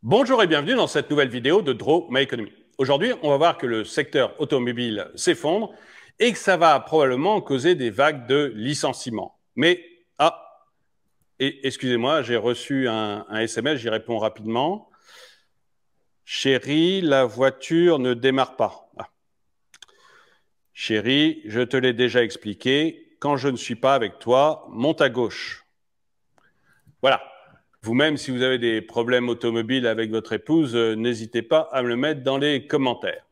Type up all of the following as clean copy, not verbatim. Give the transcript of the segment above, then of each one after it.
Bonjour et bienvenue dans cette nouvelle vidéo de Draw My Economy. Aujourd'hui, on va voir que le secteur automobile s'effondre et que ça va probablement causer des vagues de licenciements. Mais, excusez-moi, j'ai reçu un SMS, j'y réponds rapidement. Chérie, la voiture ne démarre pas. Chérie, je te l'ai déjà expliqué, quand je ne suis pas avec toi, monte à gauche. Voilà. Vous-même, si vous avez des problèmes automobiles avec votre épouse, n'hésitez pas à me le mettre dans les commentaires.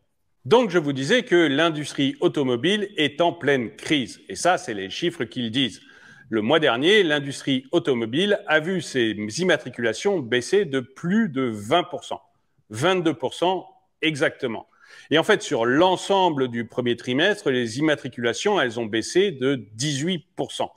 Donc, je vous disais que l'industrie automobile est en pleine crise. Et ça, c'est les chiffres qu'ils disent. Le mois dernier, l'industrie automobile a vu ses immatriculations baisser de plus de 20%. 22% exactement. Et en fait, sur l'ensemble du premier trimestre, les immatriculations, elles ont baissé de 18%.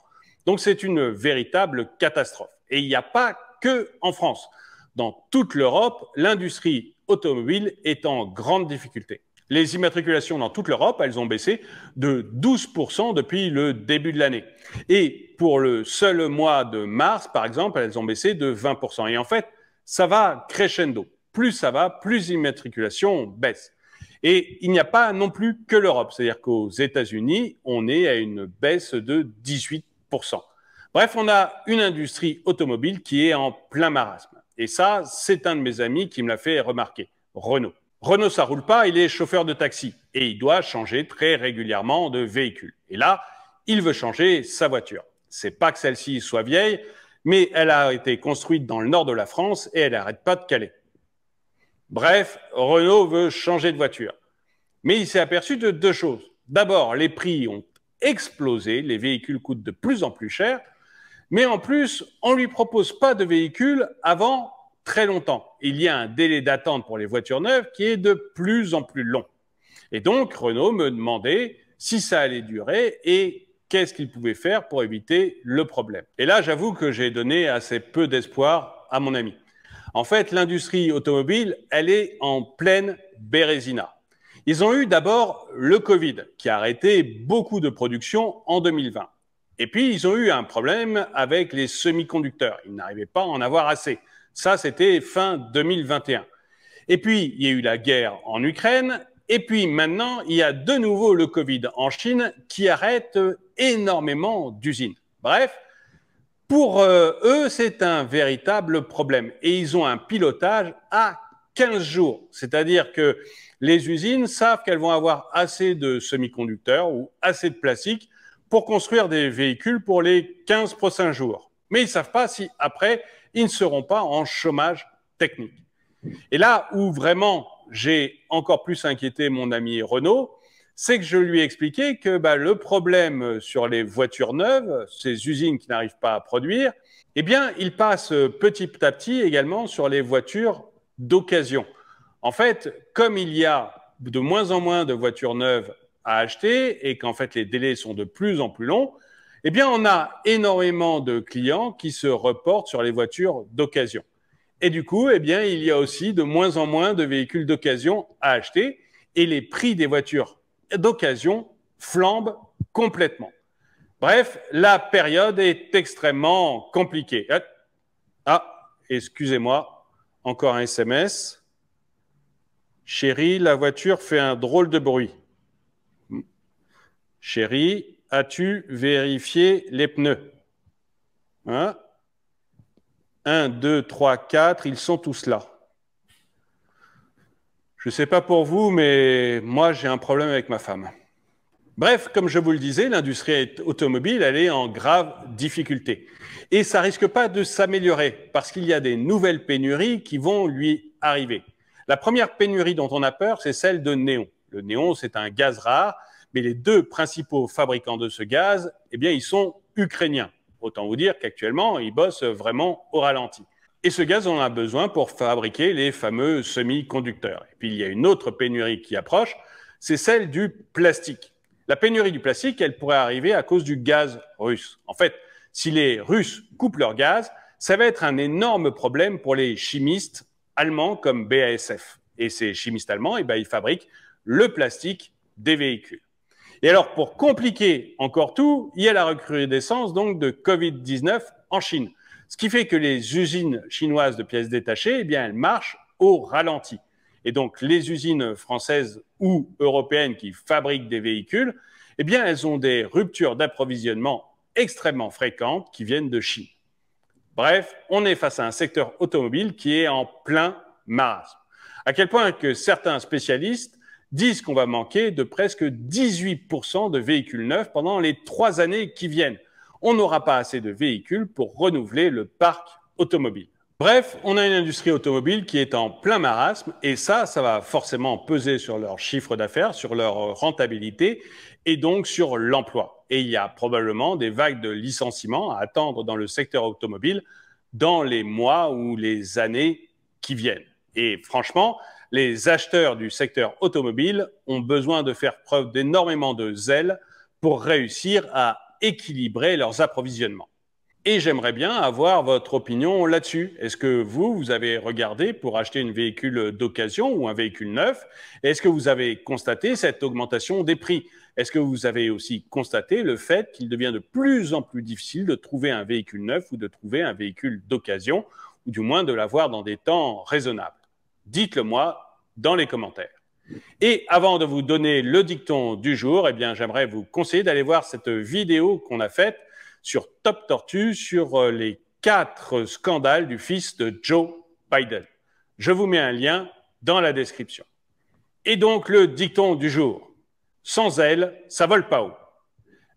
Donc, c'est une véritable catastrophe. Et il n'y a pas que en France. Dans toute l'Europe, l'industrie automobile est en grande difficulté. Les immatriculations dans toute l'Europe, elles ont baissé de 12% depuis le début de l'année. Et pour le seul mois de mars, par exemple, elles ont baissé de 20%. Et en fait, ça va crescendo. Plus ça va, plus l'immatriculation baisse. Et il n'y a pas non plus que l'Europe. C'est-à-dire qu'aux États-Unis, on est à une baisse de 18%. Bref, on a une industrie automobile qui est en plein marasme. Et ça, c'est un de mes amis qui me l'a fait remarquer, Renaud. Renaud, ça roule pas, il est chauffeur de taxi et il doit changer très régulièrement de véhicule. Et là, il veut changer sa voiture. C'est pas que celle-ci soit vieille, mais elle a été construite dans le nord de la France et elle n'arrête pas de caler. Bref, Renaud veut changer de voiture. Mais il s'est aperçu de deux choses. D'abord, les prix ont explosé, les véhicules coûtent de plus en plus cher. Mais en plus, on ne lui propose pas de véhicule avant très longtemps. Il y a un délai d'attente pour les voitures neuves qui est de plus en plus long. Et donc, Renault me demandait si ça allait durer et qu'est-ce qu'il pouvait faire pour éviter le problème. Et là, j'avoue que j'ai donné assez peu d'espoir à mon ami. En fait, l'industrie automobile, elle est en pleine bérésina. Ils ont eu d'abord le Covid, qui a arrêté beaucoup de production en 2020. Et puis, ils ont eu un problème avec les semi-conducteurs. Ils n'arrivaient pas à en avoir assez. Ça, c'était fin 2021. Et puis, il y a eu la guerre en Ukraine. Et puis, maintenant, il y a de nouveau le Covid en Chine qui arrête énormément d'usines. Bref, pour eux, c'est un véritable problème. Et ils ont un pilotage à 15 jours. C'est-à-dire que les usines savent qu'elles vont avoir assez de semi-conducteurs ou assez de plastique pour construire des véhicules pour les 15 prochains jours. Mais ils ne savent pas si après, ils ne seront pas en chômage technique. Et là où vraiment j'ai encore plus inquiété mon ami Renaud, c'est que je lui ai expliqué que le problème sur les voitures neuves, ces usines qui n'arrivent pas à produire, eh bien, il passe petit à petit également sur les voitures d'occasion. En fait, comme il y a de moins en moins de voitures neuves à acheter et qu'en fait les délais sont de plus en plus longs, eh bien on a énormément de clients qui se reportent sur les voitures d'occasion. Et du coup, eh bien, il y a aussi de moins en moins de véhicules d'occasion à acheter et les prix des voitures d'occasion flambent complètement. Bref, la période est extrêmement compliquée. Excusez-moi, encore un SMS. Chérie, la voiture fait un drôle de bruit. Chérie, as-tu vérifié les pneus? 1, 2, 3, 4, ils sont tous là. Je ne sais pas pour vous, mais moi, j'ai un problème avec ma femme. Bref, comme je vous le disais, l'industrie automobile, elle est en grave difficulté. Et ça risque pas de s'améliorer parce qu'il y a des nouvelles pénuries qui vont lui arriver. La première pénurie dont on a peur, c'est celle de néon. Le néon, c'est un gaz rare, mais les deux principaux fabricants de ce gaz, eh bien, ils sont ukrainiens. Autant vous dire qu'actuellement, ils bossent vraiment au ralenti. Et ce gaz, on en a besoin pour fabriquer les fameux semi-conducteurs. Et puis, il y a une autre pénurie qui approche, c'est celle du plastique. La pénurie du plastique, elle pourrait arriver à cause du gaz russe. En fait, si les Russes coupent leur gaz, ça va être un énorme problème pour les chimistes allemands comme BASF. Et ces chimistes allemands, eh bien, ils fabriquent le plastique des véhicules. Et alors, pour compliquer encore tout, il y a la recrudescence donc de Covid-19 en Chine. Ce qui fait que les usines chinoises de pièces détachées, eh bien, elles marchent au ralenti. Et donc, les usines françaises ou européennes qui fabriquent des véhicules, eh bien, elles ont des ruptures d'approvisionnement extrêmement fréquentes qui viennent de Chine. Bref, on est face à un secteur automobile qui est en plein marasme. À quel point que certains spécialistes disent qu'on va manquer de presque 18% de véhicules neufs pendant les 3 années qui viennent. On n'aura pas assez de véhicules pour renouveler le parc automobile. Bref, on a une industrie automobile qui est en plein marasme et ça va forcément peser sur leur chiffre d'affaires, sur leur rentabilité et donc sur l'emploi. Et il y a probablement des vagues de licenciements à attendre dans le secteur automobile dans les mois ou les années qui viennent. Et franchement, les acheteurs du secteur automobile ont besoin de faire preuve d'énormément de zèle pour réussir à équilibrer leurs approvisionnements. Et j'aimerais bien avoir votre opinion là-dessus. Est-ce que vous avez regardé pour acheter un véhicule d'occasion ou un véhicule neuf? Est-ce que vous avez constaté cette augmentation des prix? Est-ce que vous avez aussi constaté le fait qu'il devient de plus en plus difficile de trouver un véhicule neuf ou de trouver un véhicule d'occasion, ou du moins de l'avoir dans des temps raisonnables? Dites-le moi dans les commentaires. Et avant de vous donner le dicton du jour, eh bien, j'aimerais vous conseiller d'aller voir cette vidéo qu'on a faite sur Top Tortue sur les 4 scandales du fils de Joe Biden. Je vous mets un lien dans la description. Et donc, le dicton du jour. Sans elle, ça vole pas haut.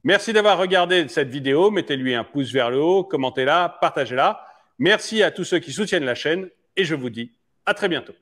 Merci d'avoir regardé cette vidéo. Mettez-lui un pouce vers le haut, commentez-la, partagez-la. Merci à tous ceux qui soutiennent la chaîne et je vous dis à très bientôt.